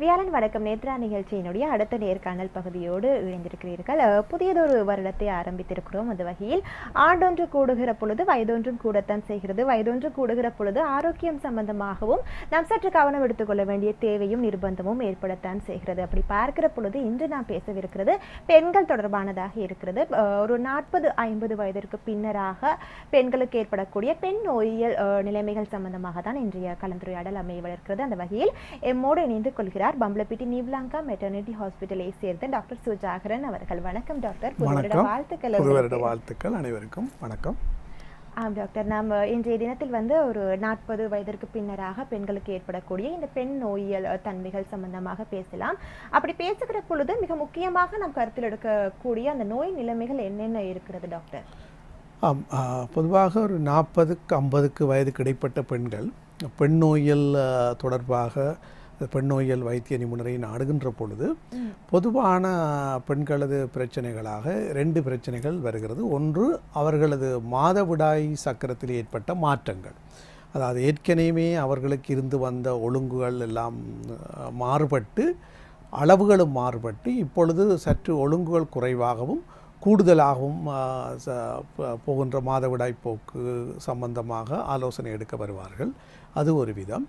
வியாழன் வணக்கம் நேத்ரா நிகழ்ச்சியினுடைய அடுத்த நேர்காணல் பகுதியோடு இணைந்திருக்கிறீர்கள். புதியதொரு வருடத்தை ஆரம்பித்திருக்கிறோம். அந்த வகையில் ஆண்டொன்று கூடுகிற பொழுது வயதொன்றும் கூடத்தான் செய்கிறது. வயதொன்று கூடுகிற பொழுது ஆரோக்கியம் சம்பந்தமாகவும் நாம் சற்று கவனம் எடுத்துக்கொள்ள வேண்டிய தேவையும் நிர்பந்தமும் ஏற்படத்தான் செய்கிறது. அப்படி பார்க்கிற பொழுது இன்று நாம் பேசவிருக்கிறது பெண்கள் தொடர்பானதாக இருக்கிறது. ஒரு 40-50 வயதிற்கு பின்னராக பெண்களுக்கு ஏற்படக்கூடிய பெண் நோயியல் நிலைமைகள் சம்பந்தமாக தான் இன்றைய கலந்துரையாடல் அமையவிருக்கிறது. அந்த வகையில் எம்மோடு இணைந்து கொள்கிறார் பம்பலப்பிட்டி நிவ்லாங்கா மெட்டர்னிட்டி ஹாஸ்பிட்டலை சேர்ந்த டாக்டர் சுஜாகரன் அவர்கள். வணக்கம் டாக்டர். வாழ்த்துக்கள் அனைவருக்கும் வணக்கம். டாக்டர், நாம் இன்றைய தினத்தில் ஒரு 40 வயதிற்கு பின்னராக பெண்களுக்கு ஏற்படக்கூடிய இந்த பெண் நோயியல் தன்மைகள் சம்பந்தமாக பேசலாம். அப்படி பேசுகிற பொழுது மிக முக்கியமாக நாம் கருத்தில் எடுக்கக்கூடிய அந்த நோய் நிலைமைகள் என்னென்ன இருக்கிறது டாக்டர்? பொதுவாக ஒரு 40-50 வயதுக்கு இடைப்பட்ட பெண்கள் பெண் நோயியல் தொடர்பாக பெண் நோயியல் வைத்திய நிபுணரை நாடுகின்ற பொழுது பொதுவான பெண்களது பிரச்சனைகளாக 2 பிரச்சனைகள் வருகிறது. ஒன்று, அவர்களது மாதவிடாய் சக்கரத்தில் ஏற்பட்ட மாற்றங்கள். அதாவது ஏற்கனவே அவர்களுக்கு இருந்து வந்த ஒழுங்குகள் எல்லாம் மாறுபட்டு அளவுகளும் மாறுபட்டு இப்பொழுது சற்று ஒழுங்குகள் குறைவாகவும் கூடுதலாகவும் போகின்ற மாதவிடாய் போக்கு சம்பந்தமாக ஆலோசனை எடுக்க வருவார்கள். அது ஒரு விதம்.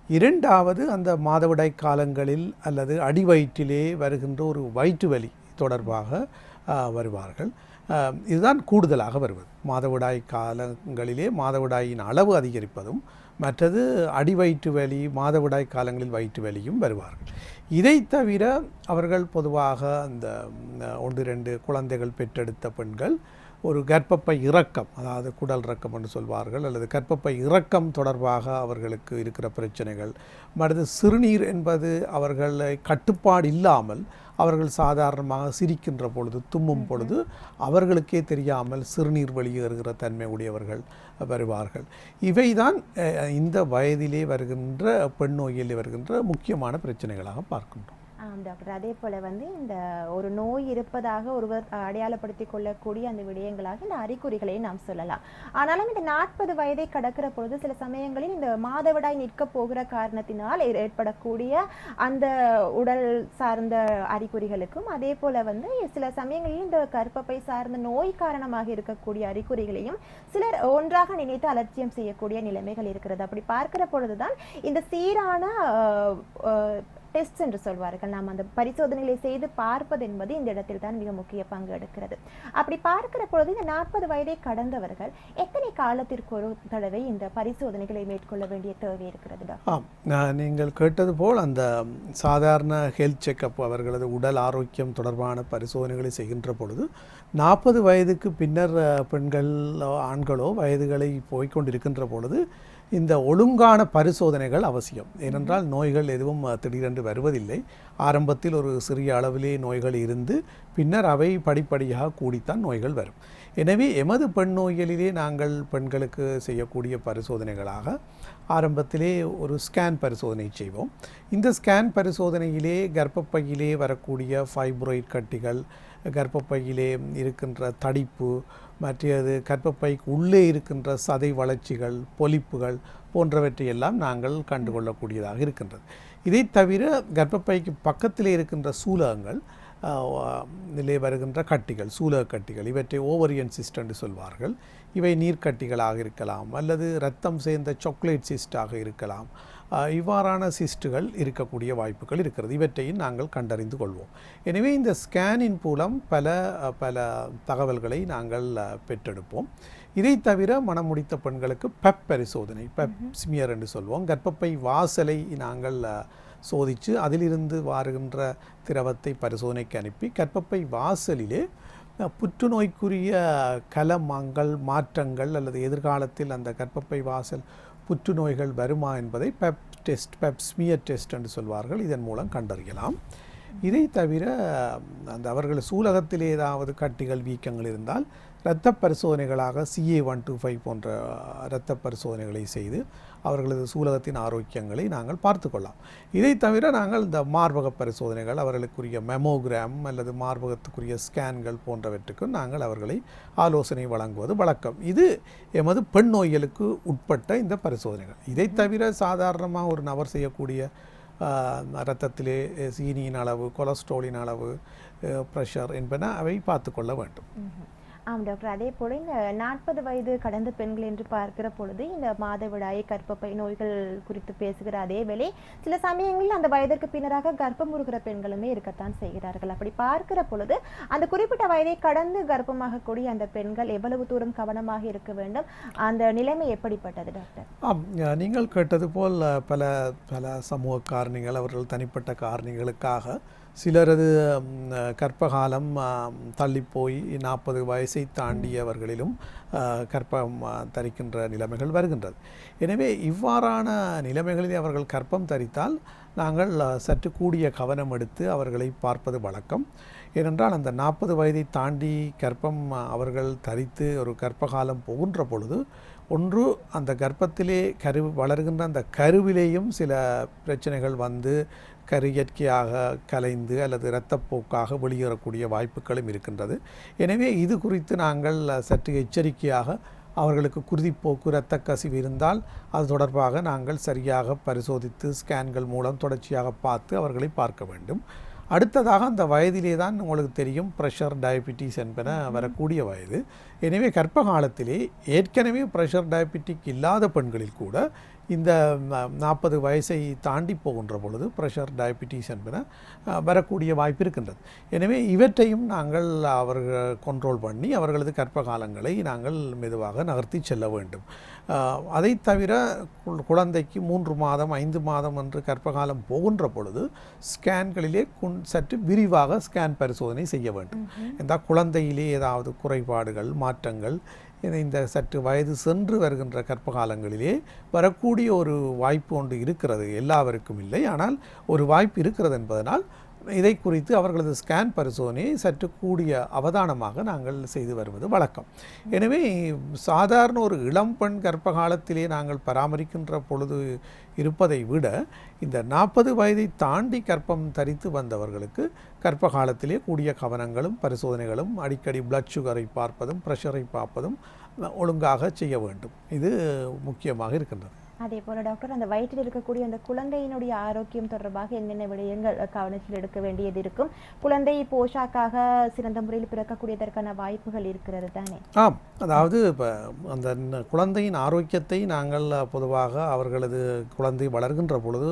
இரண்டாவது, அந்த மாதவிடாய் காலங்களில் அல்லது அடிவயிற்றிலே வருகின்ற ஒரு வயிற்று வலி தொடர்பாக வருவார்கள். இதுதான் கூடுதலாக வருவது. மாதவிடாய் காலங்களிலே மாதவிடாயின் அளவு அதிகரிப்பதும், மற்றது அடிவயிற்று வலி, மாதவிடாய் காலங்களில் வயிற்று வலியும் வருவார்கள். இதை தவிர அவர்கள் பொதுவாக அந்த 1-2 குழந்தைகள் பெற்றெடுத்த பெண்கள் ஒரு கர்ப்பப்பை இறக்கம், அதாவது குடல் இறக்கம் என்று சொல்வார்கள், அல்லது கர்ப்பப்பை இறக்கம் தொடர்பாக அவர்களுக்கு இருக்கிற பிரச்சனைகள். மற்றது சிறுநீர் என்பது அவர்களை கட்டுப்பாடு இல்லாமல் அவர்கள் சாதாரணமாக சிரிக்கின்ற பொழுது, தும்மும் பொழுது அவர்களுக்கே தெரியாமல் சிறுநீர் வெளியேறுகிற தன்மை உடையவர்கள் வருவார்கள். இவைதான் இந்த வயதிலே வருகின்ற பெண் நோயில் வருகின்ற முக்கியமான பிரச்சனைகளாக பார்க்கின்றோம். டாக்டர், அதே போல இந்த ஒரு நோய் இருப்பதாக ஒருவர் அடையாளப்படுத்தி கொள்ளக்கூடிய அந்த விடயங்களாக இந்த அறிகுறிகளை நாம் சொல்லலாம். ஆனாலும் இந்த 40 வயதை கடக்கிற பொழுது சில சமயங்களில் இந்த மாதவிடாய் நிற்க போகிற காரணத்தினால் ஏற்படக்கூடிய அந்த உடல் சார்ந்த அறிகுறிகளுக்கும், அதே போல சில சமயங்களில் இந்த கர்ப்பப்பை சார்ந்த நோய் காரணமாக இருக்கக்கூடிய அறிகுறிகளையும் சிலர் ஒன்றாக நினைத்து அலட்சியம் செய்யக்கூடிய நிலைமைகள் இருக்கிறது. அப்படி பார்க்கிற பொழுதுதான் இந்த சீரான டெஸ்ட் என்று சொல்வார்கள், நாம் அந்த பரிசோதனைகளை செய்து பார்ப்பது என்பது இந்த இடத்தில் தான் மிக முக்கிய பங்கு எடுக்கிறது. அப்படி பார்க்கிற பொழுது இந்த 40 வயதை கடந்தவர்கள் எத்தனை காலத்திற்கு ஒரு தடவை இந்த பரிசோதனைகளை மேற்கொள்ள வேண்டிய தேவை இருக்கிறது? நீங்கள் கேட்டது போல் அந்த சாதாரண ஹெல்த் செக்அப், அவர்களது உடல் ஆரோக்கியம் தொடர்பான பரிசோதனைகளை செய்கின்ற பொழுது 40 வயதுக்கு பின்னர் பெண்கள் ஆண்களோ வயதுகளை போய்கொண்டிருக்கின்ற பொழுது இந்த ஒழுங்கான பரிசோதனைகள் அவசியம். ஏனென்றால் நோய்கள் எதுவும் திடீரென்று வருவதில்லை. ஆரம்பத்தில் ஒரு சிறிய அளவிலே நோய்கள் இருந்து பின்னர் அவை படிப்படியாக கூடித்தான் நோய்கள் வரும். எனவே எமது பெண் நோய்களிலே நாங்கள் பெண்களுக்கு செய்யக்கூடிய பரிசோதனைகளாக ஆரம்பத்திலே ஒரு ஸ்கேன் பரிசோதனை செய்வோம். இந்த ஸ்கேன் பரிசோதனையிலே கர்ப்பப்பையிலே வரக்கூடிய ஃபைப்ராய்ட் கட்டிகள், கர்ப்பப்பையிலே இருக்கின்ற தடிப்பு, மற்றது கர்ப்பப்பைக்கு உள்ளே இருக்கின்ற சதை வளர்ச்சிகள், பொலிப்புகள் போன்றவற்றையெல்லாம் நாங்கள் கண்டுகொள்ளக்கூடியதாக இருக்கின்றது. இதை தவிர கர்ப்பப்பைக்கு பக்கத்திலே இருக்கின்ற சூலகங்கள், இதிலே வருகின்ற கட்டிகள், சூலக கட்டிகள், இவற்றை ஓவரியன் சிஸ்ட் என்று சொல்வார்கள். இவை நீர்க்கட்டிகளாக இருக்கலாம், அல்லது இரத்தம் சேர்ந்த சாக்லேட் சிஸ்டாக இருக்கலாம். இவ்வாறான சிஸ்டுகள் இருக்கக்கூடிய வாய்ப்புகள் இருக்கிறது. இவற்றையும் நாங்கள் கண்டறிந்து கொள்வோம். எனவே இந்த ஸ்கேனின் மூலம் பல தகவல்களை நாங்கள் பெற்றெடுப்போம். இதை தவிர மனம் முடித்த பெண்களுக்கு பெப் பரிசோதனை, பெப் ஸ்மியர் என்று சொல்வோம். கர்ப்பப்பை வாசலை நாங்கள் சோதித்து அதிலிருந்து வருகின்ற திரவத்தை பரிசோதனைக்கு அனுப்பி கர்ப்பப்பை வாசலிலே புற்றுநோய்க்குரிய கலமங்கள் மாற்றங்கள் அல்லது எதிர்காலத்தில் அந்த கர்ப்பப்பை வாசல் புற்றுநோய்கள் வருமா என்பதை Pep test, Pep smear test என்று சொல்வார்கள். இதன் மூலம் கண்டறியலாம். இதை தவிர அவர்கள் சூலகத்தில் ஏதாவது கட்டிகள், வீக்கங்கள் இருந்தால் இரத்த பரிசோதனைகளாக CA-125 போன்ற இரத்த பரிசோதனைகளை செய்து அவர்களது சூலகத்தின் ஆரோக்கியங்களை நாங்கள் பார்த்து கொள்ளலாம். இதை தவிர நாங்கள் இந்த மார்பக பரிசோதனைகள், அவர்களுக்குரிய மெமோகிராம் அல்லது மார்பகத்துக்குரிய ஸ்கேன்கள் போன்றவற்றுக்கு நாங்கள் அவர்களை ஆலோசனை வழங்குவது வழக்கம். இது எமது பெண் நோய்களுக்கு உட்பட்ட இந்த பரிசோதனைகள். இதை தவிர சாதாரணமாக ஒரு நபர் செய்யக்கூடிய இரத்தத்திலே சீனியின் அளவு, கொலஸ்ட்ராலின் அளவு, ப்ரெஷர் என்பன அவை பார்த்து கொள்ள வேண்டும். ஆம் டாக்டர், அதே போல இந்த 40 வயது கடந்த பெண்கள் என்று பார்க்கிற பொழுது இந்த மாதவிடாய் கர்ப்பப்பை நோய்கள் குறித்து பேசுகிற அதே வேளை சில சமயங்களில் அந்த வயதிற்கு பின்னராக கர்ப்பமுறுகிற பெண்களுமே இருக்கத்தான் செய்கிறார்கள். அப்படி பார்க்கிற பொழுது அந்த குறிப்பிட்ட வயதை கடந்து கர்ப்பமாகக்கூடிய அந்த பெண்கள் எவ்வளவு தூரம் கவனமாக இருக்க வேண்டும், அந்த நிலைமை எப்படிப்பட்டது டாக்டர்? ஆம், நீங்கள் கேட்டது போல் பல பல சமூக காரணிகள், அவர்கள் தனிப்பட்ட காரணிகளுக்காக சிலரது கர்ப்பகாலம் தள்ளிப்போய் 40 வயசை தாண்டியவர்களிலும் கர்ப்பம் தரிக்கின்ற நிலைமைகள் வருகின்றது. எனவே இவ்வாறான நிலைமைகளில் அவர்கள் கர்ப்பம் தரித்தால் நாங்கள் சற்று கூடிய கவனம் எடுத்து அவர்களை பார்ப்பது வழக்கம். ஏனென்றால் அந்த 40 வயதை தாண்டி கர்ப்பம் அவர்கள் தரித்து ஒரு கர்ப்பகாலம் போகின்ற பொழுது ஒன்று அந்த கர்ப்பத்திலே வளர்கின்ற அந்த கருவிலேயும் சில பிரச்சனைகள் வந்து கரு இயற்கையாக கலைந்து அல்லது இரத்தப்போக்காக வெளியேறக்கூடிய வாய்ப்புகளும் இருக்கின்றது. எனவே இது குறித்து நாங்கள் சற்று எச்சரிக்கையாக அவர்களுக்கு குருதிப்போக்கு, இரத்த கசிவு இருந்தால் அது தொடர்பாக நாங்கள் சரியாக பரிசோதித்து ஸ்கேன்கள் மூலம் தொடர்ச்சியாக பார்த்து அவர்களை பார்க்க வேண்டும். அடுத்ததாக அந்த வயதிலே தான் உங்களுக்கு தெரியும் ப்ரெஷர், டயபிட்டிஸ் என்பன வரக்கூடிய வயது. எனவே கர்ப்ப காலத்திலே ஏற்கனவே ப்ரெஷர், டயபிட்டிக் இல்லாத பெண்களில் கூட இந்த 40 வயசை தாண்டி போகின்ற பொழுது ப்ரெஷர், டயபிட்டிஸ் என்பன வரக்கூடிய வாய்ப்பு இருக்கின்றது. எனவே இவற்றையும் நாங்கள் அவர்கள் கண்ட்ரோல் பண்ணி அவர்களது கர்ப்ப காலங்களை நாங்கள் மெதுவாக நகர்த்தி செல்ல வேண்டும். அதை தவிர குழந்தைக்கு 3 மாதம் 5 மாதம் என்று கர்ப்பகாலம் போகின்ற பொழுது ஸ்கேன்களிலே சற்று விரிவாக ஸ்கேன் பரிசோதனை செய்ய வேண்டும். இந்த குழந்தையிலே ஏதாவது குறைபாடுகள், மாற்றங்கள் இந்த சற்று வயது சென்று வருகின்ற கர்ப்பகாலங்களிலே வரக்கூடிய ஒரு வாய்ப்பு ஒன்று இருக்கிறது. எல்லாருக்கும் இல்லை, ஆனால் ஒரு வாய்ப்பு இருக்கிறது என்பதனால் இதை குறித்து அவர்களது ஸ்கேன் பரிசோதனையை சற்று கூடிய அவதானமாக நாங்கள் செய்து வருவது வழக்கம். எனவே சாதாரண ஒரு இளம் பெண் கர்ப்பகாலத்திலே நாங்கள் பராமரிக்கின்ற பொழுது இருப்பதை விட இந்த 40 வயதை தாண்டி கர்ப்பம் தரித்து வந்தவர்களுக்கு கர்ப்ப காலத்திலே கூடிய கவனங்களும் பரிசோதனைகளும், அடிக்கடி பிளட் சுகரை பார்ப்பதும் ப்ரெஷரை பார்ப்பதும் ஒழுங்காக செய்ய வேண்டும். இது முக்கியமாக இருக்கின்றது. அதே போல டாக்டர், அந்த வயிற்றில் இருக்கக்கூடிய அந்த குழந்தையினுடைய ஆரோக்கியம் தொடர்பாக என்னென்ன விடயங்கள் கவனத்தில் எடுக்க வேண்டியது இருக்கும்? குழந்தை போஷாக்காக சிறந்த முறையில் பிறக்கக்கூடியதற்கான வாய்ப்புகள் இருக்கிறது தானே? ஆம், அதாவது இப்போ அந்த குழந்தையின் ஆரோக்கியத்தை நாங்கள் பொதுவாக அவர்களது குழந்தை வளர்கின்ற பொழுது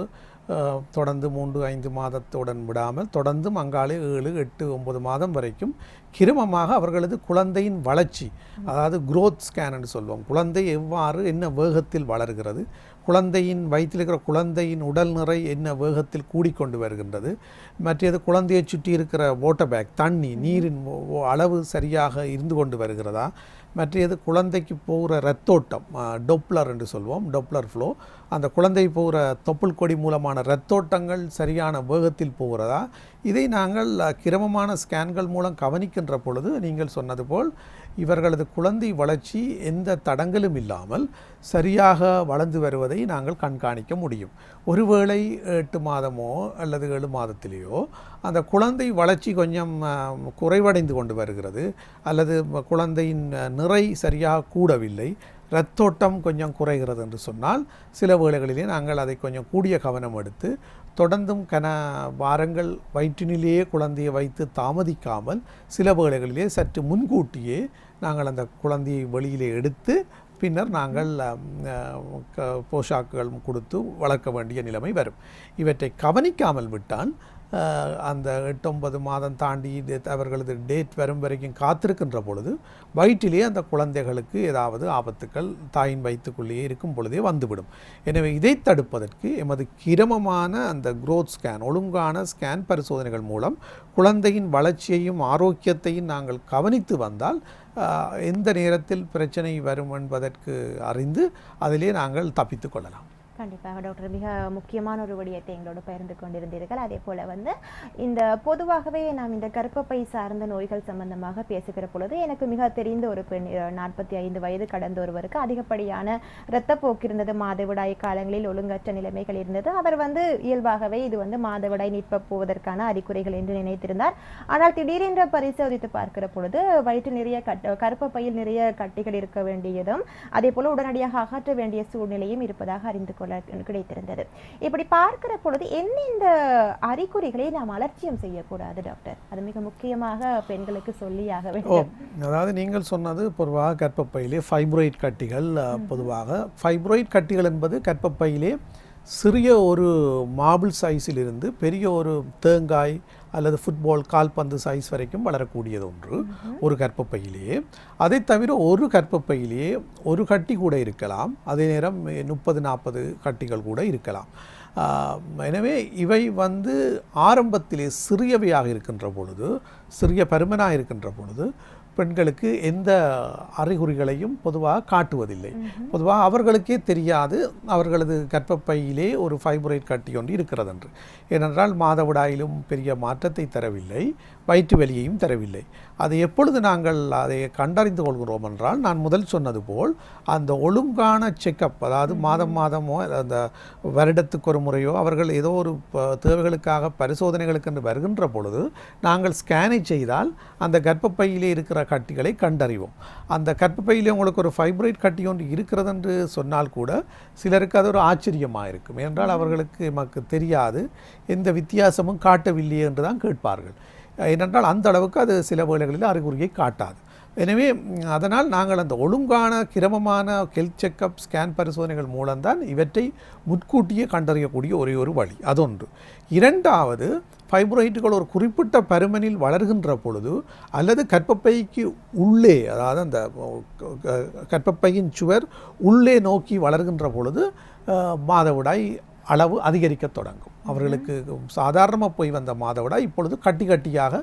தொடர்ந்து 3-5 மாதத்துடன் விடாமல் தொடர்ந்தும் அங்காலே 7, 8, 9 மாதம் வரைக்கும் கிரமமாக அவர்களது குழந்தையின் வளர்ச்சி, அதாவது குரோத் ஸ்கேன் என்று சொல்வோம். குழந்தை எவ்வாறு என்ன வேகத்தில் வளர்கிறது, குழந்தையின் வயிற்றில் இருக்கிற குழந்தையின் உடல் நிறை என்ன வேகத்தில் கூடிக்கொண்டு வருகின்றது, மற்றது குழந்தையை சுற்றி இருக்கிற வாட்டர் பேக், தண்ணி, நீரின் அளவு சரியாக இருந்து கொண்டு வருகிறதா, மற்றது குழந்தைக்கு போகிற இரத்தோட்டம், டொப்ளர் என்று சொல்வோம், டொப்ளர் ஃப்ளோ, அந்த குழந்தை போகிற தொப்புள் கொடி மூலமான இரத்தோட்டங்கள் சரியான வேகத்தில் போகிறதா, இதை நாங்கள் கிரமமான ஸ்கேன்கள் மூலம் கவனிக்கின்ற பொழுது நீங்கள் சொன்னது போல் இவர்களது குழந்தை வளர்ச்சி எந்த தடங்களும் இல்லாமல் சரியாக வளர்ந்து வருவதை நாங்கள் கண்காணிக்க முடியும். ஒருவேளை 8 மாதமோ அல்லது 7 மாதத்திலேயோ அந்த குழந்தை வளர்ச்சி கொஞ்சம் குறைவடைந்து கொண்டு வருகிறது, அல்லது குழந்தையின் நிறை சரியாக கூடவில்லை, இரத்தோட்டம் கொஞ்சம் குறைகிறது என்று சொன்னால் சில வேளைகளிலே நாங்கள் அதை கொஞ்சம் கூடிய கவனம் எடுத்து தொடர்ந்தும் வாரங்கள் வயிற்றினிலேயே குழந்தையை வைத்து தாமதிக்காமல் சில வேளைகளிலே சற்று முன்கூட்டியே நாங்கள் அந்த குழந்தையை வெளியிலே எடுத்து பின்னர் நாங்கள் போஷாக்குகள் கொடுத்து வளர்க்க வேண்டிய நிலைமை வரும். இவற்றை கவனிக்காமல் விட்டால் அந்த 8-9 மாதம் தாண்டி அவர்களது டேட் வரும் வரைக்கும் காத்திருக்கின்ற பொழுது வயிற்றிலே அந்த குழந்தைகளுக்கு ஏதாவது ஆபத்துக்கள் தாயின் வயிற்றுக்குள்ளேயே இருக்கும் பொழுதே வந்துவிடும். எனவே இதை தடுப்பதற்கு எமது கிரமமான அந்த குரோத் ஸ்கேன், ஒழுங்கான ஸ்கேன் பரிசோதனைகள் மூலம் குழந்தையின் வளர்ச்சியையும் ஆரோக்கியத்தையும் நாங்கள் கவனித்து வந்தால் எந்த நேரத்தில் பிரச்சனை வரும் என்பதற்கு அறிந்து அதிலே நாங்கள் தப்பித்து கொள்ளலாம். கண்டிப்பாக டாக்டர், மிக முக்கியமான ஒரு விடயத்தை எங்களோடு பகிர்ந்து கொண்டிருந்தீர்கள். அதே போல் இந்த பொதுவாகவே நாம் இந்த கர்ப்பப்பை சார்ந்த நோய்கள் சம்பந்தமாக பேசுகிற பொழுது எனக்கு மிக தெரிந்த ஒரு பெண், 45 வயது கடந்த ஒருவருக்கு அதிகப்படியான இரத்தப்போக்கு இருந்தது, மாதவிடாய் காலங்களில் ஒழுங்கற்ற நிலைமைகள் இருந்தது. அவர் இயல்பாகவே இது மாதவிடாய் நிற்ப போவதற்கான அறிகுறிகள் என்று நினைத்திருந்தார். ஆனால் திடீரென்று பரிசோதித்து பார்க்கிற பொழுது வயிற்றில் நிறைய கர்ப்பப்பையில் நிறைய கட்டிகள் இருக்க வேண்டியதும் அதே போல உடனடியாக அகற்ற வேண்டிய சூழ்நிலையும் இருப்பதாக அறிந்து பெற்றுக்கொள்ள கிடைத்திருந்தது. இப்படி பார்க்கிற பொழுது எந்தெந்த அறிகுறிகளை நாம் அலட்சியம் செய்யக்கூடாது டாக்டர்? அது மிக முக்கியமாக பெண்களுக்கு சொல்லியாக வேண்டும். அதாவது நீங்கள் சொன்னது பொதுவாக கர்ப்பப்பையிலே ஃபைப்ராய்ட் கட்டிகள். பொதுவாக ஃபைப்ராய்ட் கட்டிகள் என்பது கர்ப்பப்பையிலே சிறிய ஒரு மார்பிள் சைஸிலிருந்து பெரிய ஒரு தேங்காய் அல்லது ஃபுட்பால் கால்பந்து சைஸ் வரைக்கும் வளரக்கூடியது ஒன்று ஒரு கர்ப்பப்பையிலேயே. அதை தவிர ஒரு கர்ப்பப்பையிலேயே ஒரு கட்டி கூட இருக்கலாம், அதே நேரம் 30-40 கட்டிகள் கூட இருக்கலாம். எனவே இவை ஆரம்பத்திலே சிறியவையாக இருக்கின்ற பொழுது, சிறிய பருமனாக இருக்கின்ற பொழுது பெண்களுக்கு எந்த அறிகுறிகளையும் பொதுவாக காட்டுவதில்லை. பொதுவாக அவர்களுக்கே தெரியாது அவர்களது கர்ப்பப்பையிலே ஒரு ஃபைப்ராய்ட் கட்டி ஒன்று இருக்கிறது என்று. ஏனென்றால் மாதவிடாயிலும் பெரிய மாற்றத்தை தரவில்லை, வயிற்று வலியையும் தரவில்லை. அது எப்பொழுது நாங்கள் அதை கண்டறிந்து கொள்கிறோம் என்றால், நான் முதல் சொன்னது போல் அந்த ஒழுங்கான செக்கப், அதாவது மாதமோ அந்த வருடத்துக்கு ஒரு முறையோ அவர்கள் ஏதோ ஒரு தேவைகளுக்காக பரிசோதனைகளுக்கு என்று வருகின்ற பொழுது நாங்கள் ஸ்கேனை செய்தால் அந்த கர்ப்பப்பையிலே இருக்கிற கட்டிகளை கண்டறிவோம். அந்த கர்ப்பப்பையிலே உங்களுக்கு ஒரு ஃபைப்ராய்ட் கட்டி ஒன்று இருக்கிறது என்று சொன்னால் கூட சிலருக்கு அது ஒரு ஆச்சரியமாக இருக்கும். ஏனென்றால் அவர்களுக்கு நமக்கு தெரியாது, எந்த வித்தியாசமும் காட்டவில்லையே என்று தான் கேட்பார்கள். ஏனென்றால் அந்த அளவுக்கு அது சில வேளைகளில் அறிகுறியை காட்டாது. எனவே அதனால் நாங்கள் அந்த ஒழுங்கான கிரமமான ஹெல்த் செக்கப் ஸ்கேன் பரிசோதனைகள் மூலம்தான் இவற்றை முன்கூட்டியே கண்டறியக்கூடிய ஒரே ஒரு வழி. அதொன்று. இரண்டாவது, ஃபைப்ராய்டுகள் ஒரு குறிப்பிட்ட பருமனில் வளர்கின்ற பொழுது அல்லது கர்ப்பப்பைக்கு உள்ளே, அதாவது அந்த கர்ப்பப்பையின் சுவர் உள்ளே நோக்கி வளர்கின்ற பொழுது மாதவிடாய் அளவு அதிகரிக்க தொடங்கும். அவர்களுக்கு சாதாரணமாக போய் வந்த மாதவிடாய் இப்பொழுது கட்டி கட்டியாக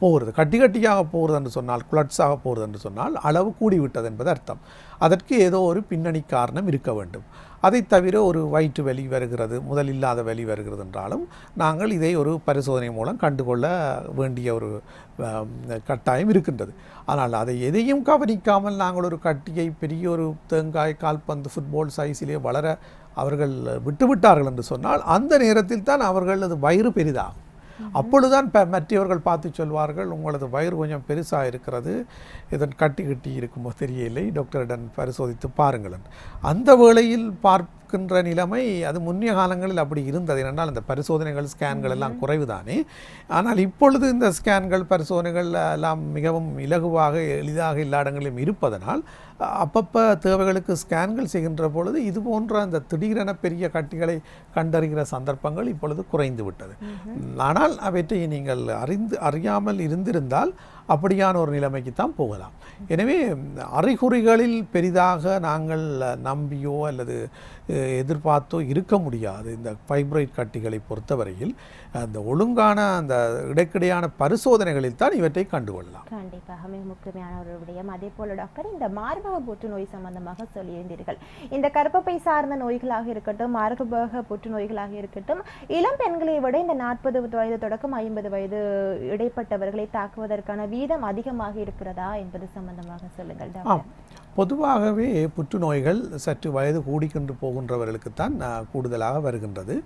போகிறது. கட்டி கட்டியாக போகிறது என்று சொன்னால், குளட்ஸாக போகிறது என்று சொன்னால் அளவு கூடிவிட்டது என்பது அர்த்தம். அதற்கு ஏதோ ஒரு பின்னணி காரணம் இருக்க வேண்டும். அதை தவிர ஒரு வயிற்று வலி வருகிறது, முதல் இல்லாத வலி வருகிறது என்றாலும் நாங்கள் இதை ஒரு பரிசோதனை மூலம் கண்டுகொள்ள வேண்டிய ஒரு கட்டாயம் இருக்கின்றது. ஆனால் அதை எதையும் கவனிக்காமல் நாங்கள் ஒரு கட்டியை பெரிய ஒரு தேங்காய் கால்பந்து ஃபுட்பால் சைஸிலே வளர அவர்கள் விட்டுவிட்டார்கள் என்று சொன்னால் அந்த நேரத்தில் தான் அவர்களது வயிறு பெரிதாகும். அப்பொழுதுதான் மற்றவர்கள் பார்த்து சொல்வார்கள், உங்களது வயிறு கொஞ்சம் பெருசாக இருக்கிறது, இதன் கட்டி இருக்குமோ தெரியவில்லை, டாக்டரிடம் பரிசோதித்து பாருங்கள். அந்த வேளையில் பார்க்கின்ற நிலைமை அது முன்னிய காலங்களில் அப்படி இருந்தது. ஏனென்றால் அந்த பரிசோதனைகள் ஸ்கேன்கள் எல்லாம் குறைவுதானே. ஆனால் இப்பொழுது இந்த ஸ்கேன்கள் பரிசோதனைகள் எல்லாம் மிகவும் இலகுவாக எளிதாக எல்லா இடங்களிலும் இருப்பதனால் அப்பப்போ தேவைகளுக்கு ஸ்கேன்கள் செய்கின்ற பொழுது இது போன்ற அந்த திடீரென பெரிய கட்டிகளை கண்டறிகிற சந்தர்ப்பங்கள் இப்பொழுது குறைந்து விட்டது. ஆனால் அவற்றை நீங்கள் அறியாமல் இருந்திருந்தால் அப்படியான ஒரு நிலைமைக்கு தான் போகலாம். எனவே அறிகுறிகளில் பெரிதாக நாங்கள் நம்பியோ அல்லது எதிர்பார்த்தோ இருக்க முடியாது. இந்த ஃபைப்ராய்ட் கட்டிகளை பொறுத்தவரையில் அந்த ஒழுங்கான அந்த இடைக்கிடையான பரிசோதனைகளில் தான் இவற்றை கண்டுகொள்ளலாம். கண்டிப்பாக மிக முக்கியமான ஒரு விடயம். அதே போல டாக்டர், இந்த மார்பக புற்றுநோய் சம்பந்தமாக சொல்லியிருந்தீர்கள். இந்த கர்ப்பப்பை சார்ந்த நோய்களாக இருக்கட்டும், மார்பக புற்றுநோய்களாக இருக்கட்டும், இளம் பெண்களை விட இந்த 40 வயது தொடக்கம் 50 வயது இடைப்பட்டவர்களை தாக்குவதற்கான வீதம் அதிகமாக இருக்கிறதா என்பது சம்பந்தமாக சொல்லுங்கள் டாக்டர். பொதுவாகவே புற்றுநோய்கள் சற்று வயது கூடிக்கொண்டு போகின்றவர்களுக்குத்தான் கூடுதலாக வருகின்றது.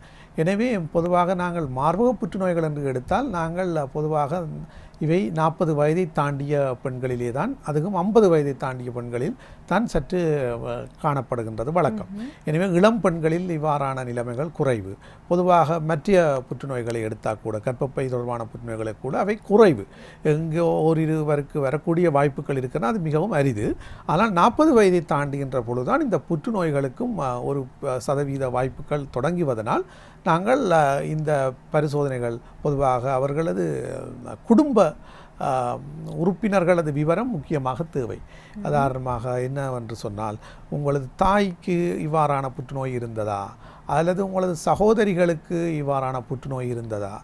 எனவே பொதுவாக நாங்கள் மார்பக புற்றுநோய்கள் என்று எடுத்தால் நாங்கள் பொதுவாக இவை 40 வயதை தாண்டிய பெண்களிலே தான், அதுவும் 50 வயதை தாண்டிய பெண்களில் தான் சற்று காணப்படுகின்றது வழக்கம். எனவே இளம் பெண்களில் இவ்வாறான நிலைமைகள் குறைவு. பொதுவாக மற்ற புற்றுநோய்களை எடுத்தால் கூட, கர்ப்பப்பை தொடர்பான புற்றுநோய்களை கூட அவை குறைவு. எங்கோ ஓரிருவருக்கு வரக்கூடிய வாய்ப்புகள் இருக்கிறது, அது மிகவும் அரிது. ஆனால் 40 வயதை தாண்டுகின்ற பொழுதுதான் இந்த புற்றுநோய்களுக்கும் ஒரு சதவீத வாய்ப்புகள் தொடங்குவதனால் நாங்கள் இந்த பரிசோதனைகள் பொதுவாக அவர்களது குடும்ப உறுப்பினர்களது விவரம் முக்கியமாக தேவை. உதாரணமாக என்னவென்று சொன்னால், உங்களது தாய்க்கு இவ்வாறான புற்றுநோய் இருந்ததா, அல்லது உங்களது சகோதரிகளுக்கு இவ்வாறான புற்றுநோய் இருந்ததா,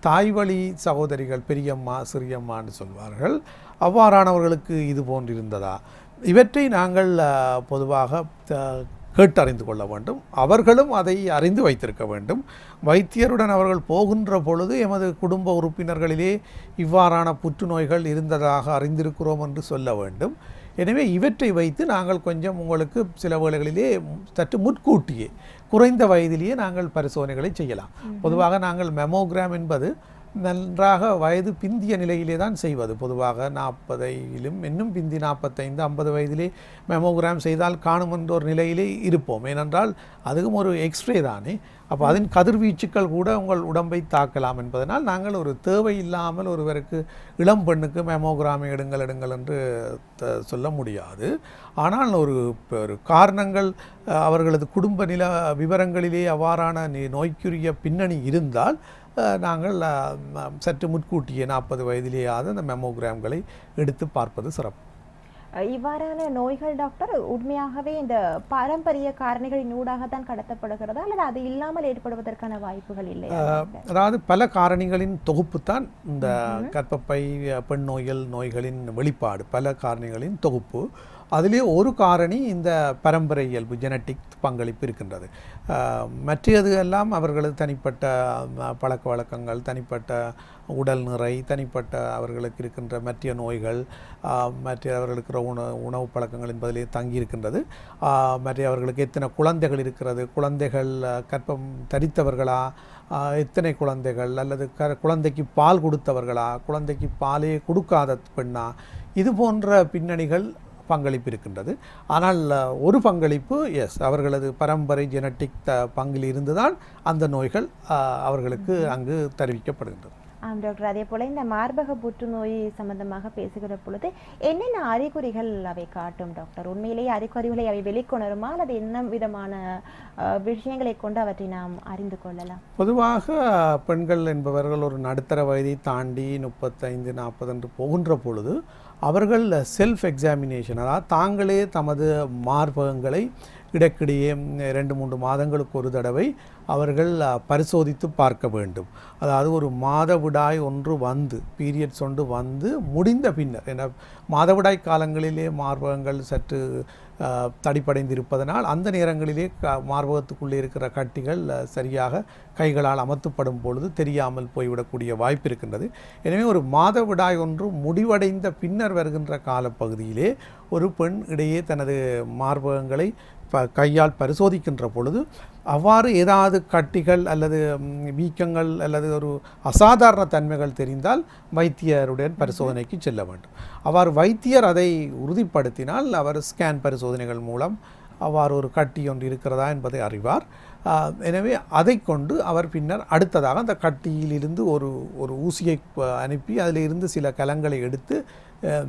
தாய் வழி சகோதரிகள் பெரியம்மா சிறியம்மான்னு சொல்வார்கள், அவ்வாறானவர்களுக்கு இது போன்றிருந்ததா, இவற்றை நாங்கள் பொதுவாக கேட்டறிந்து கொள்ள வேண்டும். அவர்களும் அதை அறிந்து வைத்திருக்க வேண்டும். வைத்தியருடன் அவர்கள் போகின்ற பொழுது எமது குடும்ப உறுப்பினர்களிலே இவ்வாறான புற்றுநோய்கள் இருந்ததாக அறிந்திருக்கிறோம் என்று சொல்ல வேண்டும். எனவே இவற்றை வைத்து நாங்கள் கொஞ்சம் உங்களுக்கு சில வேளைகளிலே சற்று முன்கூட்டியே குறைந்த வயதிலேயே நாங்கள் பரிசோதனைகளை செய்யலாம். பொதுவாக நாங்கள் மெமோகிராம் என்பது நன்றாக வயது பிந்திய நிலையிலே தான் செய்வது. பொதுவாக 40லும் இன்னும் பிந்தி 45 50 வயதிலே மெமோகிராம் செய்தால் காணும் என்ற ஒரு நிலையிலே இருப்போம். ஏனென்றால் அதுவும் ஒரு எக்ஸ்ரே தானே. அப்போ அதன் கதிர்வீச்சுக்கள் கூட உங்கள் உடம்பை தாக்கலாம் என்பதனால் நாங்கள் ஒரு தேவை இல்லாமல் ஒருவருக்கு இளம் பெண்ணுக்கு மெமோகிராமை எடுங்கள் என்று சொல்ல முடியாது. ஆனால் ஒரு காரணங்கள் அவர்களது குடும்ப நில விவரங்களிலே அவ்வாறான நோய்க்குரிய பின்னணி இருந்தால் நாங்கள் சற்று முன்கூட்டியே 40 வயதிலேயாவது அந்த மெமோகிராம்களை எடுத்து பார்ப்பது சிறப்பு. இவ்வாறான நோய்கள் டாக்டர் உண்மையாகவே இந்த பாரம்பரிய காரணிகளின் ஊடாகத்தான் கடத்தப்படுகிறதா அல்லது அது இல்லாமல் ஏற்படுவதற்கான வாய்ப்புகள் இல்லை? அதாவது பல காரணிகளின் தொகுப்பு தான் இந்த கர்ப்பப்பை பெண் நோய்களின் வெளிப்பாடு. பல காரணிகளின் தொகுப்பு. அதிலே ஒரு காரணி இந்த பரம்பரை இயல்பு ஜெனட்டிக் பங்களிப்பு இருக்கின்றது. மற்றது எல்லாம் அவர்களது தனிப்பட்ட பழக்க வழக்கங்கள், தனிப்பட்ட உடல் நிறை, தனிப்பட்ட அவர்களுக்கு இருக்கின்ற மற்ற நோய்கள், மற்ற அவர்களுக்கு உணவு பழக்கங்கள் என்பதிலே தங்கியிருக்கின்றது. மற்ற அவர்களுக்கு எத்தனை குழந்தைகள் இருக்கிறது, குழந்தைகள் கர்ப்பம் தரித்தவர்களா, எத்தனை குழந்தைகள், அல்லது குழந்தைக்கு பால் கொடுத்தவர்களா, குழந்தைக்கு பாலே கொடுக்காத பெண்ணா, இது போன்ற பின்னணிகள் பங்களிப்பு இருக்கின்றது. ஆனால் ஒரு பங்களிப்பு அவர்களது பரம்பரை ஜெனட்டிக் பங்கில் இருந்துதான் அந்த நோய்கள் அவர்களுக்கு அங்கு தெரிவிக்கப்படுகின்றது. டாக்டர், அதே போல இந்த மார்பக புற்றுநோய் சம்பந்தமாக பேசுகிற பொழுது என்னென்ன அறிகுறிகள் அவை காட்டும் டாக்டர்? உண்மையிலேயே அறிகுறிகளை அவை வெளிக்கொணருமா அல்லது என்ன விதமான விஷயங்களை கொண்டு அவற்றை நாம் அறிந்து கொள்ளலாம்? பொதுவாக பெண்கள் என்பவர்கள் ஒரு நடுத்தர வயதை தாண்டி 35 40 என்று போகின்ற பொழுது அவர்கள் செல்ஃப் எக்ஸாமினேஷன், அதாவது தாங்களே தமது மார்பகங்களை இடைக்கிடையே 2-3 மாதங்களுக்கு ஒரு தடவை அவர்கள் பரிசோதித்து பார்க்க வேண்டும். அதாவது ஒரு மாதவிடாய் ஒன்று வந்து பீரியட்ஸ் ஒன்று வந்து முடிந்த பின்னர், ஏன்னா மாதவிடாய் காலங்களிலே மார்பகங்கள் சற்று தடிப்படைந்திருப்பதனால் அந்த நேரங்களிலே மார்பகத்துக்குள்ளே இருக்கிற கட்டிகள் சரியாக கைகளால் அமர்த்தப்படும் பொழுது தெரியாமல் போய்விடக்கூடிய வாய்ப்பு இருக்கின்றது. எனவே ஒரு மாதவிடாய் ஒன்று முடிவடைந்த பின்னர் வருகின்ற காலப்பகுதியிலே ஒரு பெண் இடையே தனது மார்பகங்களை கையால் பரிசோதிக்கின்ற பொழுது அவ்வாறு ஏதாவது கட்டிகள் அல்லது வீக்கங்கள் அல்லது ஒரு அசாதாரண தன்மைகள் தெரிந்தால் வைத்தியருடன் பரிசோதனைக்கு செல்ல வேண்டும். அவ்வாறு வைத்தியர் அதை உறுதிப்படுத்தினால் அவர் ஸ்கேன் பரிசோதனைகள் மூலம் அவ்வாறு ஒரு கட்டி ஒன்று இருக்கிறதா என்பதை அறிவார். எனவே அதை கொண்டு அவர் பின்னர் அடுத்ததாக அந்த கட்டியிலிருந்து ஒரு ஊசியை அனுப்பி அதிலிருந்து சில கலங்களை எடுத்து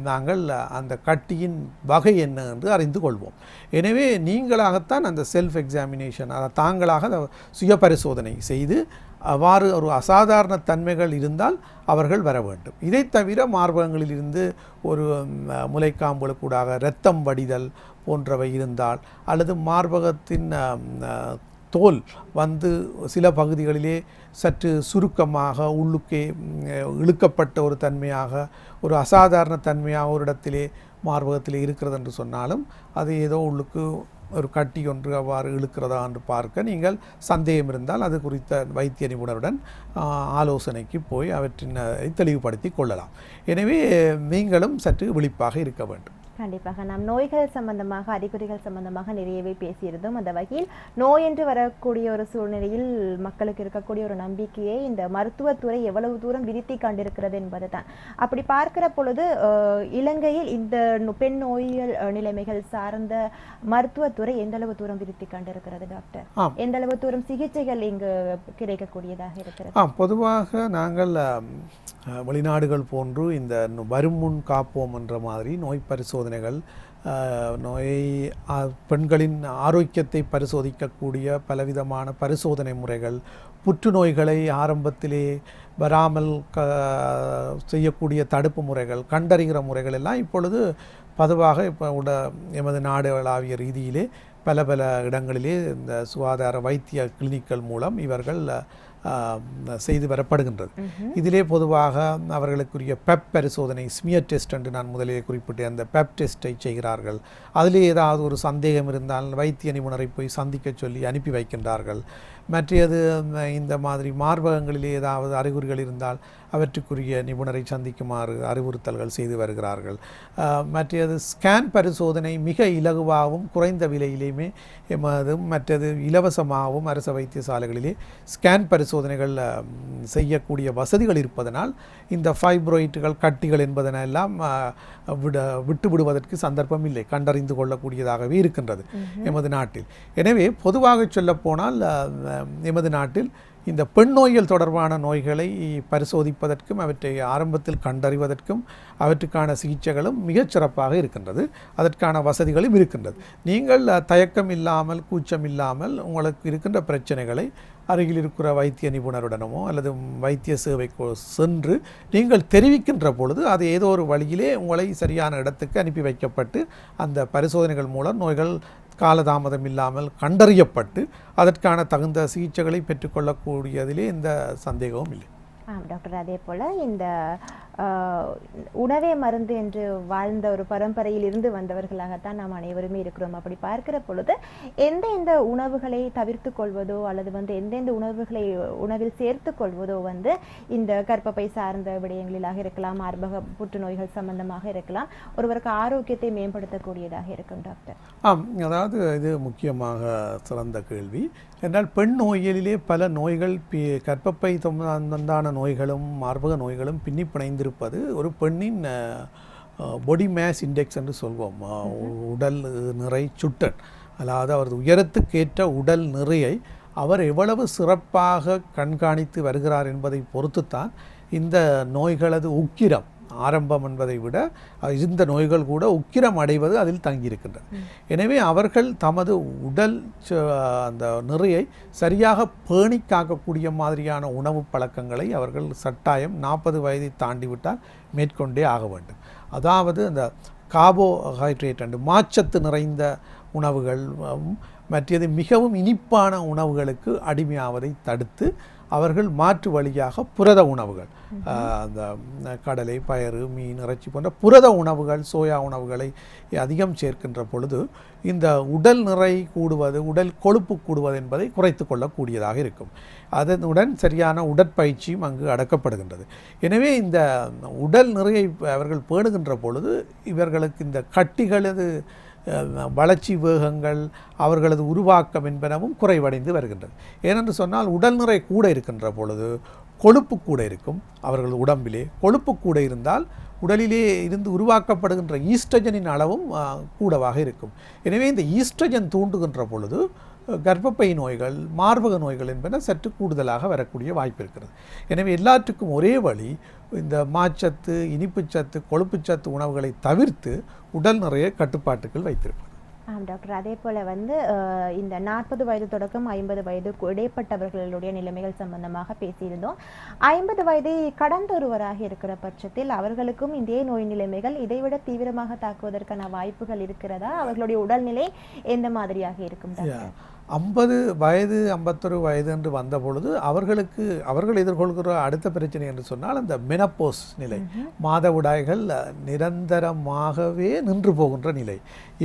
நாங்கள் அந்த கட்டியின் வகை என்ன என்று அறிந்து கொள்வோம். எனவே நீங்களாகத்தான் அந்த செல்ஃப் எக்ஸாமினேஷன், அதை தாங்களாக சுய பரிசோதனை செய்து அவ்வாறு ஒரு அசாதாரண தன்மைகள் இருந்தால் அவர்கள் வர வேண்டும். இதை தவிர மார்பகங்களில் இருந்து ஒரு முலைக்காம்புகளுக்கூடாக இரத்தம் வடிதல் போன்றவை இருந்தால், அல்லது மார்பகத்தின் தோல் வந்து சில பகுதிகளிலே சற்று சுருக்கமாக உள்ளுக்கே இழுக்கப்பட்ட ஒரு தன்மையாக, ஒரு அசாதாரண தன்மையாக ஒரு இடத்திலே மார்பகத்திலே இருக்கிறது என்று சொன்னாலும் அது ஏதோ உள்ளுக்கு ஒரு கட்டி ஒன்று அவ்வாறு இழுக்கிறதா என்று பார்க்க நீங்கள் சந்தேகம் இருந்தால் அது குறித்த வைத்திய நிபுணருடன் ஆலோசனைக்கு போய் அவற்றின் தெளிவுபடுத்தி கொள்ளலாம். எனவே நீங்களும் சற்று விழிப்பாக இருக்க வேண்டும். கண்டிப்பாக நாம் நோய்கள் சம்பந்தமாக, அறிகுறிகள் சம்பந்தமாக நிறையவே பேசியிருந்தோம். அந்த வகையில் நோய் என்று வரக்கூடிய ஒரு சூழ்நிலையில் மக்களுக்கு இருக்கக்கூடிய ஒரு நம்பிக்கையை இந்த மருத்துவத்துறை எவ்வளவு தூரம் விருத்தி கண்டிருக்கிறது என்பது தான். அப்படி பார்க்கிற பொழுது இலங்கையில் இந்த பெண் நோயியல் நிலைமைகள் சார்ந்த மருத்துவத்துறை எந்த அளவு தூரம் விருத்தி கண்டிருக்கிறது டாக்டர்? எந்த அளவு தூரம் சிகிச்சைகள் இங்கு கிடைக்கக்கூடியதாக இருக்கிறது? பொதுவாக நாங்கள் வெளிநாடுகள் போன்று இந்த வரும் முன் காப்போம் என்ற மாதிரி நோய் பரிசோதனைகள், பெண்களின் ஆரோக்கியத்தை பரிசோதிக்கக்கூடிய பலவிதமான பரிசோதனை முறைகள், புற்றுநோய்களை ஆரம்பத்திலே வராமல் செய்யக்கூடிய தடுப்பு முறைகள், கண்டறிகிற முறைகள் எல்லாம் இப்பொழுது பொதுவாக இப்போ எமது நாடுகளாவிய ரீதியிலே பல இடங்களிலே இந்த சுகாதார வைத்திய கிளினிக்கள் மூலம் இவர்கள் செய்து வரப்படுகின்றது. இதிலே பொதுவாக அவர்களுக்குரிய பெப் பரிசோதனை, ஸ்மியர் டெஸ்ட் என்று நான் முதலிலே குறிப்பிட்ட அந்த பெப் டெஸ்ட்டை செய்கிறார்கள். அதிலே ஏதாவது ஒரு சந்தேகம் இருந்தால் வைத்திய நிபுணரை போய் சந்திக்க சொல்லி அனுப்பி வைக்கின்றார்கள். மற்றது இந்த மாதிரி மார்பகங்களிலே ஏதாவது அறிகுறிகள் இருந்தால் அவற்றுக்குரிய நிபுணரை சந்திக்குமாறு அறிவுறுத்தல்கள் செய்து வருகிறார்கள். மற்றது ஸ்கேன் பரிசோதனை மிக இலகுவாகவும் குறைந்த விலையிலேயுமே மற்றது இலவசமாகவும் அரச வைத்தியசாலைகளிலே ஸ்கேன் பரிசோதனைகள் செய்யக்கூடிய வசதிகள் இருப்பதனால் இந்த ஃபைப்ரோயிட்டுகள் கட்டிகள் என்பதனெல்லாம் விட்டு விடுவதற்கு சந்தர்ப்பம் இல்லை, கண்டறிந்து கொள்ளக்கூடியதாகவே இருக்கின்றது எமது நாட்டில். எனவே பொதுவாக சொல்லப்போனால் எமது நாட்டில் இந்த பெண் நோய்கள் தொடர்பான நோய்களை பரிசோதிப்பதற்கும் அவற்றை ஆரம்பத்தில் கண்டறிவதற்கும் அவற்றுக்கான சிகிச்சைகளும் மிகச் சிறப்பாக இருக்கின்றது, அதற்கான வசதிகளும் இருக்கின்றது. நீங்கள் தயக்கம் இல்லாமல் கூச்சம் இல்லாமல் உங்களுக்கு இருக்கின்ற பிரச்சனைகளை அருகில் இருக்கிற வைத்திய நிபுணருடனமோ அல்லது வைத்திய சேவைக்கோ சென்று நீங்கள் தெரிவிக்கின்ற பொழுது அது ஏதோ ஒரு வழியிலே உங்களை சரியான இடத்துக்கு அனுப்பி வைக்கப்பட்டு அந்த பரிசோதனைகள் மூலம் நோய்கள் காலதாமதம் இல்லாமல் கண்டறியப்பட்டு அதற்கான தகுந்த சிகிச்சைகளை பெற்றுக்கொள்ளக்கூடியதிலே எந்த சந்தேகமும் இல்லை. டாக்டர், அதே போல் இந்த உணவே மருந்து என்று வாழ்ந்த ஒரு பரம்பரையில் இருந்து வந்தவர்களாகத்தான் நாம் அனைவருமே இருக்கிறோம். அப்படி பார்க்கிற பொழுது எந்த உணவுகளை தவிர்த்து கொள்வதோ அல்லது எந்தெந்த உணவுகளை உணவில் சேர்த்து கொள்வதோ இந்த கர்ப்பப்பை சார்ந்த விடயங்களிலாக இருக்கலாம், மார்பக புற்றுநோய்கள் சம்பந்தமாக இருக்கலாம், ஒருவருக்கு ஆரோக்கியத்தை மேம்படுத்தக்கூடியதாக இருக்கும் டாக்டர். அதாவது இது முக்கியமாக சிறந்த கேள்வி. என்றால் பெண் நோயியலிலே பல நோய்கள் கர்ப்பப்பை சம்பந்தமான நோய்களும் மார்பக நோய்களும் பின்னி பிணைந்திருப்பது ஒரு பெண்ணின் பாடி மேஸ் இண்டெக்ஸ் என்று சொல்வோம், உடல் நிறை சுட்டன். அதாவது அவரது உயரத்துக்கேற்ற உடல் நிறையை அவர் எவ்வளவு சிறப்பாக கண்காணித்து வருகிறார் என்பதை பொறுத்துத்தான் இந்த நோய்களது உக்கிரம் ஆரம்பம் என்பதை விட இந்த நோய்கள் கூட உக்கிரம் அடைவது அதில் தங்கியிருக்கின்றது. எனவே அவர்கள் தமது உடல் அந்த நிறையை சரியாக பேணி காக்கக்கூடிய மாதிரியான உணவு பழக்கங்களை அவர்கள் கட்டாயம் 40 வயதை தாண்டிவிட்டால் மேற்கொண்டே ஆக வேண்டும். அதாவது அந்த கார்போஹைட்ரேட் அண்டு மாச்சத்து நிறைந்த உணவுகள் மற்றது மிகவும் இனிப்பான உணவுகளுக்கு அடிமையாவதை தடுத்து அவர்கள் மாற்று வழியாக புரத உணவுகள், அந்த கடலை, பயறு, மீன், இறைச்சி போன்ற புரத உணவுகள், சோயா உணவுகளை அதிகம் சேர்க்கின்ற பொழுது இந்த உடல் நிறை கூடுவது, உடல் கொழுப்பு கூடுவது என்பதை குறைத்து கொள்ளக்கூடியதாக இருக்கும். அதனுடன் சரியான உடற்பயிற்சியும் அங்கு அடக்கப்படுகின்றது. எனவே இந்த உடல் நிறையை அவர்கள் பேணுகின்ற பொழுது இவர்களுக்கு இந்த கட்டிகளது வளர்ச்சி வேகங்கள், அவர்களது உருவாக்கம் என்பனவும் குறைவடைந்து வருகின்றது. ஏனென்று சொன்னால் உடல் நிறை கூட இருக்கின்ற பொழுது கொழுப்பு கூட இருக்கும். அவர்கள் உடம்பிலே கொழுப்பு கூட இருந்தால் உடலிலே இருந்து உருவாக்கப்படுகின்ற ஈஸ்ட்ரஜனின் அளவும் கூடவாக இருக்கும். எனவே இந்த ஈஸ்ட்ரஜன் தூண்டுகின்ற பொழுது கர்ப்பப்பை நோய்கள், மார்பக நோய்கள் என்பன சற்று கூடுதலாக வரக்கூடிய வாய்ப்பு இருக்கிறது. எனவே எல்லாற்றுக்கும் ஒரே வழி இந்த மாச்சத்து, இனிப்புச்சத்து, கொழுப்புச்சத்து உணவுகளை தவிர்த்து உடல் நிறைய கட்டுப்பாட்டுகள் வைத்திருப்பது. டாக்டர், அதே போல் இந்த 40 வயது தொடக்கம் 50 வயது இடைப்பட்டவர்களுடைய நிலைமைகள் சம்பந்தமாக பேசியிருந்தோம். 50 வயதை கடந்த ஒருவராக இருக்கிற பட்சத்தில் அவர்களுக்கும் இதே நோய் நிலைமைகள் இதைவிட தீவிரமாக தாக்குவதற்கான வாய்ப்புகள் இருக்கிறதா? அவர்களுடைய உடல்நிலை எந்த மாதிரியாக இருக்கும் டாக்டர்? 50 வயது 51 வயது என்று வந்த பொழுது அவர்கள் எதிர்கொள்கிற அடுத்த பிரச்சனை என்று சொன்னால் அந்த மெனப்போஸ் நிலை, மாதவிடாய்கள் நிரந்தரமாகவே நின்று போகின்ற நிலை.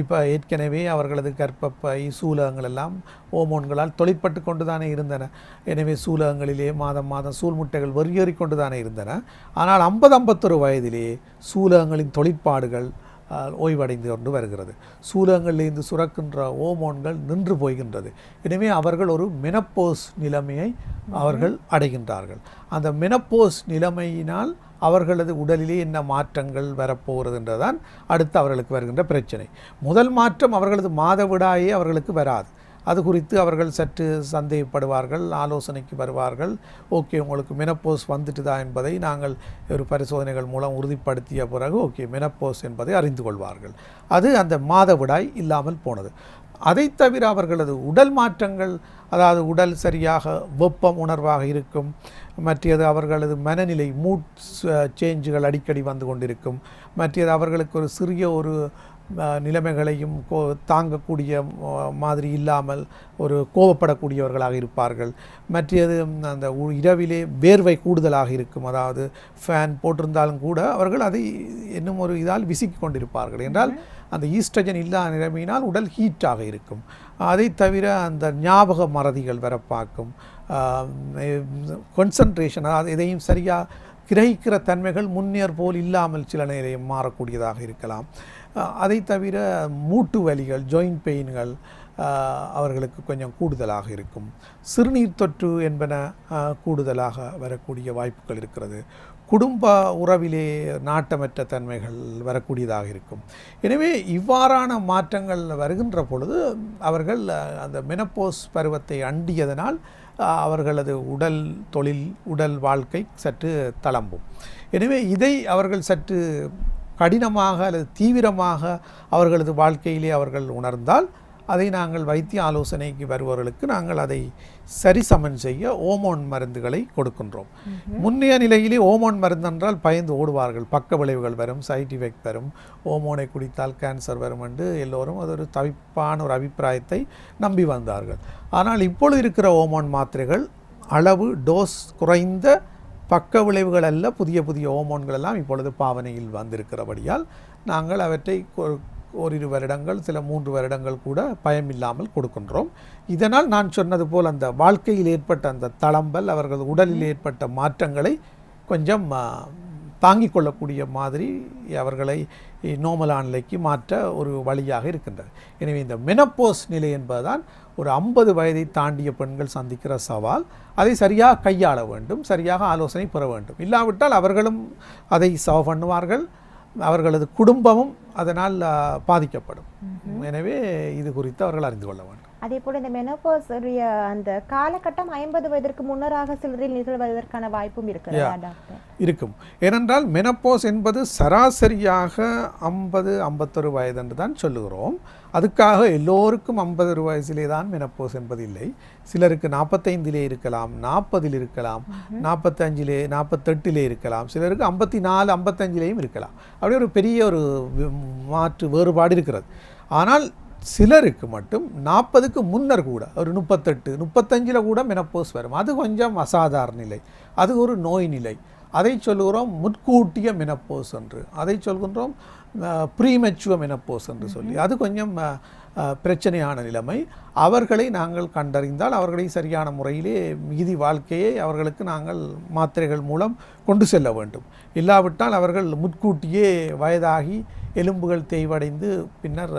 இப்போ ஏற்கனவே அவர்களது கர்ப்பப்பை, சூலகங்கள் எல்லாம் ஹோமோன்களால் தொழிற்பட்டு கொண்டு தானே இருந்தன. எனவே சூலகங்களிலே மாதம் சூழ்முட்டைகள் வெறியேறி கொண்டு தானே இருந்தன. ஆனால் 50-51 வயதிலே சூலகங்களின் தொழிற்பாடுகள் ஓய்வடைந்து கொண்டு வருகிறது. சூலகங்களிலிருந்து சுரக்கின்ற ஹோமோன்கள் நின்று போகின்றது. எனவே அவர்கள் ஒரு மெனப்போஸ் நிலைமையை அவர்கள் அடைகின்றார்கள். அந்த மெனப்போஸ் நிலைமையினால் அவர்களது உடலிலே என்ன மாற்றங்கள் வரப்போகிறது என்றுதான் அடுத்து அவர்களுக்கு வருகின்ற பிரச்சனை. முதல் மாற்றம் அவர்களது மாதவிடாயே அவர்களுக்கு வராது. அது குறித்து அவர்கள் சற்று சந்தேகப்படுவார்கள், ஆலோசனைக்கு வருவார்கள். ஓகே, உங்களுக்கு மெனப்போஸ் வந்துட்டுதா என்பதை நாங்கள் ஒரு பரிசோதனைகள் மூலம் உறுதிப்படுத்திய பிறகு ஓகே மெனப்போஸ் என்பதை அறிந்து கொள்வார்கள். அது அந்த மாதவிடாய் இல்லாமல் போனது. அதை தவிர அவர்களது உடல் மாற்றங்கள், அதாவது உடல் சரியாக வெப்பம் உணர்வாக இருக்கும், மற்றது அவர்களது மனநிலை, மூட் சேஞ்சுகள் அடிக்கடி வந்து கொண்டிருக்கும், மற்றது அவர்களுக்கு ஒரு சிறிய ஒரு நிலைமைகளையும் தாங்கக்கூடிய மாதிரி இல்லாமல் ஒரு கோபப்படக்கூடியவர்களாக இருப்பார்கள். மற்றது அந்த இரவிலே வேர்வை கூடுதலாக இருக்கும். அதாவது ஃபேன் போட்டிருந்தாலும் கூட அவர்கள் அதை இன்னும் ஒரு இதால் விசிக்கி கொண்டிருப்பார்கள். என்றால் அந்த ஈஸ்ட்ரஜன் இல்லாத நிலைமையினால் உடல் ஹீட்டாக இருக்கும். அதை தவிர அந்த ஞாபக மறதிகள் வர பார்க்கும், கான்சன்ட்ரேஷன், அதாவது எதையும் சரியாக கிரகிக்கிற தன்மைகள் முன்னேற் போல் இல்லாமல் சில நேரம் மாறக்கூடியதாக இருக்கலாம். அதை தவிர மூட்டு வலிகள், ஜாயிண்ட் பெயின்கள், அவர்களுக்கு கொஞ்சம் கூடுதலாக இருக்கும். சிறுநீர் தொற்று என்பன கூடுதலாக வரக்கூடிய வாய்ப்புகள் இருக்கிறது. குடும்ப உறவிலே நாட்டமற்ற தன்மைகள் வரக்கூடியதாக இருக்கும். எனவே இவ்வாறான மாற்றங்கள் வருகின்ற பொழுது அவர்கள் அந்த மெனப்போஸ் பருவத்தை அண்டியதனால் அவர்களது உடல் தொழில் உடல் வாழ்க்கை சற்று தளம்பும். எனவே இதை அவர்கள் சற்று கடினமாக அல்லது தீவிரமாக அவர்களது வாழ்க்கையிலே அவர்கள் உணர்ந்தால் அதை நாங்கள் வைத்திய ஆலோசனைக்கு வருபவர்களுக்கு நாங்கள் அதை சரிசமன் செய்ய ஓமோன் மருந்துகளை கொடுக்கின்றோம். முன்னைய நிலையிலே ஓமோன் மருந்து என்றால் பயந்து ஓடுவார்கள். பக்க விளைவுகள் வரும், சைட் எஃபெக்ட் வரும், ஓமோனை குடித்தால் கேன்சர் வரும் என்று எல்லோரும் அது ஒரு தவிப்பான ஒரு அபிப்பிராயத்தை நம்பி வந்தார்கள். ஆனால் இப்பொழுது இருக்கிற ஓமோன் மாத்திரைகள் அளவு டோஸ் குறைந்த பக்க விளைவுகள் அல்ல, புதிய புதிய ஓமோன்கள் எல்லாம் இப்பொழுது பாவனையில் வந்திருக்கிறபடியால் நாங்கள் அவற்றை ஓரிரு வருடங்கள் சில 3 வருடங்கள் கூட பயமில்லாமல் கொடுக்கின்றோம். இதனால் நான் சொன்னது போல் அந்த வாழ்க்கையில் ஏற்பட்ட அந்த தளம்பல் அவர்கள் உடலில் ஏற்பட்ட மாற்றங்களை கொஞ்சம் தாங்கிக் கொள்ளக்கூடிய மாதிரி அவர்களை நோமலான நிலைக்கு மாற்ற ஒரு வழியாக இருக்கின்றது. எனவே இந்த மெனப்போஸ் நிலை என்பதுதான் ஒரு 50 வயதை தாண்டிய பெண்கள் சந்திக்கிற சவால். அதை சரியாக கையாள வேண்டும், சரியாக ஆலோசனை பெற வேண்டும். இல்லாவிட்டால் அவர்களும் அதை சவ பண்ணுவார்கள், அவர்களது குடும்பமும் அதனால் பாதிக்கப்படும். எனவே இது குறித்து அவர்கள் அறிந்து கொள்ள வேண்டும். அதே போல் இந்த மெனோபாஸ் அந்த காலகட்டம் 50 வயதிற்கு முன்னராக சிலரில் நிகழ்வதற்கான வாய்ப்பும் இருக்கும். ஏனென்றால் மெனப்போஸ் என்பது சராசரியாக 50-51 வயது என்று தான் சொல்லுகிறோம். அதுக்காக எல்லோருக்கும் 50 வயசிலே தான் மெனப்போஸ் என்பது இல்லை. சிலருக்கு 45 இருக்கலாம், 40 இருக்கலாம், 45 48 இருக்கலாம், சிலருக்கு 54 55 இருக்கலாம். அப்படி ஒரு பெரிய ஒரு மாற்று வேறுபாடு இருக்கிறது. ஆனால் சிலருக்கு மட்டும் 40க்கு முன்னர் கூட ஒரு 38 35 கூட மெனப்போஸ் வரும். அது கொஞ்சம் அசாதாரண நிலை, அது ஒரு நோய் நிலை. அதை சொல்லுகிறோம் முற்கூட்டிய மெனப்போஸ் என்று, அதை சொல்கின்றோம் ப்ரீமெச்சுவ மெனப்போஸ் என்று சொல்லி. அது கொஞ்சம் பிரச்சனையான நிலைமை. அவர்களை நாங்கள் கண்டறிந்தால் அவர்களை சரியான முறையிலே மீதி வாழ்க்கையை அவர்களுக்கு நாங்கள் மாத்திரைகள் மூலம் கொண்டு செல்ல வேண்டும். இல்லாவிட்டால் அவர்கள் முற்கூட்டியே வயதாகி எலும்புகள் தேய்வடைந்து பின்னர்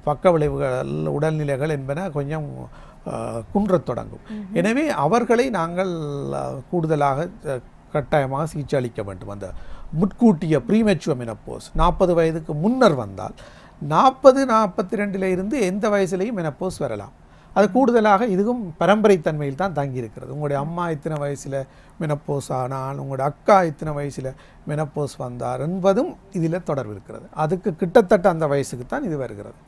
பக்க விளைவுகள் உடல்நிலைகள் என்பன கொஞ்சம் குன்றத் தொடங்கும். எனவே அவர்களை நாங்கள் கூடுதலாக கட்டாயமாக சிகிச்சை அளிக்க வேண்டும். அந்த முற்கூட்டிய ப்ரீமெச்சுவ மெனப்போஸ் 40 வயதுக்கு முன்னர் வந்தால் 40-42 இருந்து எந்த வயசுலையும் மெனப்போஸ் வரலாம். அது கூடுதலாக இதுவும் பரம்பரைத்தன்மையில் தான் தங்கியிருக்கிறது. உங்களுடைய அம்மா இத்தனை வயசில் மெனப்போஸ் ஆனால், உங்களுடைய அக்கா இத்தனை வயசில் மெனப்போஸ் வந்தார் என்பதும் இதில் தொடர்பு இருக்கிறது. அதுக்கு கிட்டத்தட்ட அந்த வயசுக்கு தான் இது வருகிறது.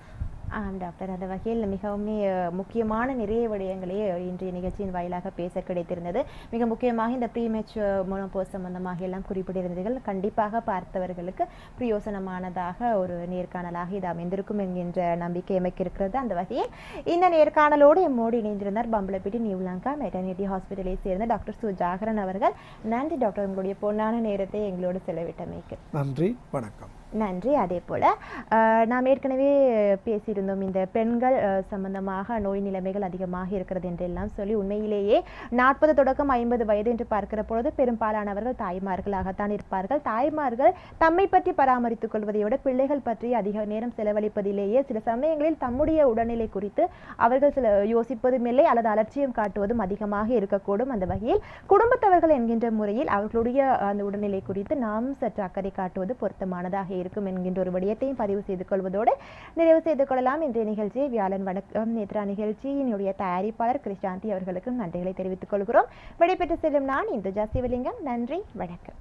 டாக்டர், அந்த வகையில் மிகவும் முக்கியமான நிறைய விடயங்களே இன்றைய நிகழ்ச்சியின் வாயிலாக பேச கிடைத்திருந்தது. மிக முக்கியமாக இந்த ப்ரீமெச்சுவர் மெனோபாஸ் சம்பந்தமாக எல்லாம் குறிப்பிட்டிருந்தீர்கள். கண்டிப்பாக பார்த்தவர்களுக்கு பிரயோசனமானதாக ஒரு நேர்காணலாக இது அமைந்திருக்கும் என்கின்ற நம்பிக்கை எமக்கு இருக்கிறது. அந்த வகையில் இந்த நேர்காணலோடு எம்மோடு இணைந்திருந்தார் பம்பலப்பிட்டி நியூலங்கா மெட்டர்னிட்டி ஹாஸ்பிட்டலை சேர்ந்த டாக்டர் சுஜாகரன் அவர்கள். நன்றி டாக்டர், உங்களுடைய பொன்னான நேரத்தை எங்களோடு செலவிட்டமைக்கு. நன்றி, வணக்கம். நன்றி. அதே போல் நாம் ஏற்கனவே பேசியிருந்தோம் இந்த பெண்கள் சம்பந்தமாக நோய் நிலைமைகள் அதிகமாக இருக்கிறது என்றெல்லாம் சொல்லி. உண்மையிலேயே 40 தொடக்கம் 50 வயது என்று பார்க்கிற பொழுது பெரும்பாலானவர்கள் தாய்மார்களாகத்தான் இருப்பார்கள். தாய்மார்கள் தம்மை பற்றி பராமரித்துக் கொள்வதை விட பிள்ளைகள் பற்றி அதிக நேரம் செலவழிப்பதிலேயே சில சமயங்களில் தம்முடைய உடல்நிலை குறித்து அவர்கள் சில யோசிப்பதும் இல்லை அல்லது அலட்சியம் காட்டுவதும் அதிகமாக இருக்கக்கூடும். அந்த வகையில் குடும்பத்தவர்கள் என்கின்ற முறையில் அவர்களுடைய அந்த உடல்நிலை குறித்து நாம் சற்று அக்கறை காட்டுவது பொருத்தமானதாக இருக்கும் என்கின்ற ஒரு விடயத்தையும் பதிவு செய்து கொள்வதோடு நிறைவு செய்து கொள்ளலாம். இன்றைய நிகழ்ச்சியை வியாழன் வணக்கம் நேத்ரா நிகழ்ச்சியினுடைய தயாரிப்பாளர் கிருஷ்டாந்தி அவர்களுக்கும் நன்றிகளை தெரிவித்துக் கொள்கிறோம். விடைபெற்று செல்லும் நான் இந்துஜா சிவலிங்கம். நன்றி, வணக்கம்.